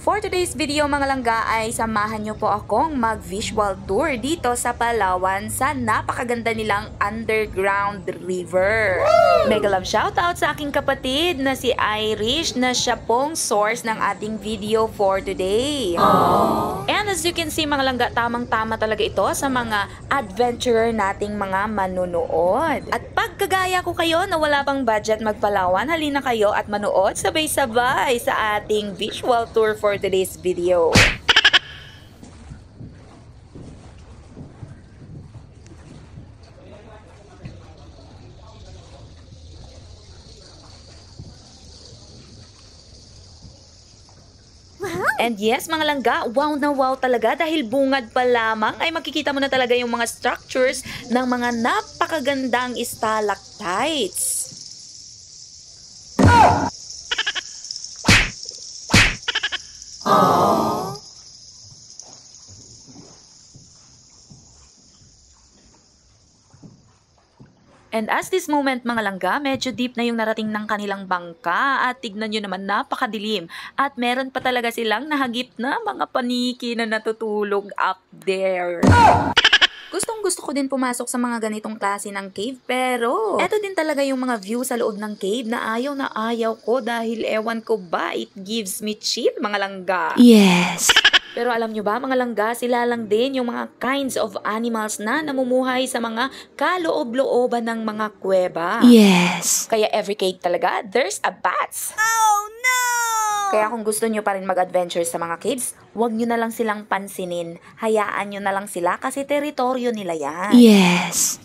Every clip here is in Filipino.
For today's video mga langga ay samahan nyo po akong mag-visual tour dito sa Palawan sa napakaganda nilang underground river. Mega love shoutout sa aking kapatid na si Irish na siya pong source ng ating video for today. And as you can see mga langga, tamang-tama talaga ito sa mga adventurer nating mga manunood. At pagkagaya ko kayo na wala pang budget magpalawan, halina kayo at manood sabay-sabay sa ating visual tour for today's video. And yes, mga langga, wow na wow talaga dahil bungad pa lamang ay makikita mo na talaga yung mga structures ng mga napakagandang stalactites. And as this moment mga langga, medyo deep na yung narating ng kanilang bangka at tignan nyo naman napakadilim at meron pa talaga silang nahagip na mga paniki na natutulog up there. Gustong gusto ko din pumasok sa mga ganitong klase ng cave pero eto din talaga yung mga view sa loob ng cave na ayaw ko dahil ewan ko ba it gives me chill mga langga. Yes. Pero alam nyo ba mga langga, sila lang din yung mga kinds of animals na namumuhay sa mga kaloob-looban ng mga kuweba. Yes. Kaya every cave talaga, there's a bats. Oh no! Kaya kung gusto nyo pa rin mag-adventure sa mga caves, huwag nyo na lang silang pansinin. Hayaan nyo na lang sila kasi teritoryo nila yan. Yes.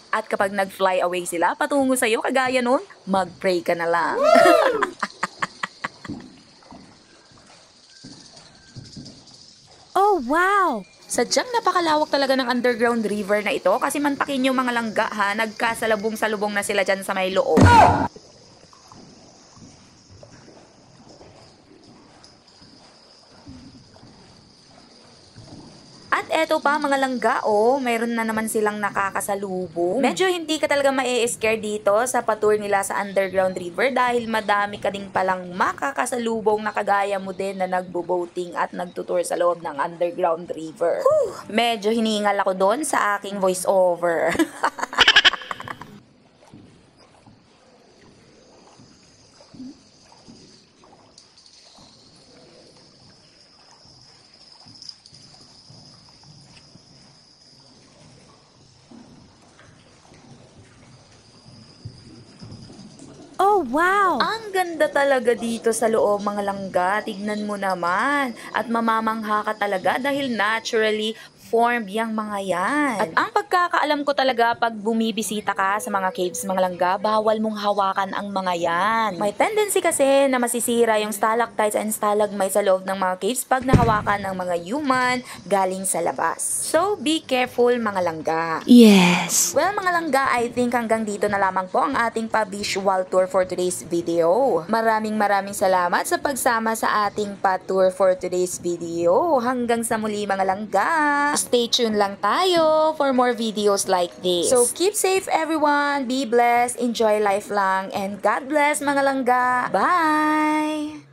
At kapag nag-fly away sila patungo sa'yo, kagaya nun, mag-pray ka na lang. Oh wow! Sadyang napakalawak talaga ng underground river na ito kasi mantakin yung mga langga ha, nagkasalubong-salubong na sila dyan sa may loob. At eto pa mga langga, mayroon na naman silang nakakasalubong. Medyo hindi ka talaga ma-scare dito sa patour nila sa underground river dahil madami ka din palang makakasalubong na kagaya mo din na nagbo-boating at nagtutour sa loob ng underground river. Medyo hiningal ako doon sa aking voice over. Oh wow! Ang ganda talaga dito sa loob mga langga, tignan mo naman. At mamamangha ka talaga dahil naturally formed yang mga yan. At ang pagkakaalam ko talaga pag bumibisita ka sa mga caves mga langga, bawal mong hawakan ang mga yan. May tendency kasi na masisira yung stalactites and stalagmites sa loob ng mga caves pag nahawakan ng mga human galing sa labas. So be careful mga langga. Yes. Well mga langga, I think hanggang dito na lamang po ang ating pa-visual tour for today's video. Maraming salamat sa pagsama sa ating pa-tour for today's video. Hanggang sa muli mga langga. Stay tuned lang tayo for more videos like this. So keep safe everyone, be blessed, enjoy life lang, and God bless mga langga. Bye!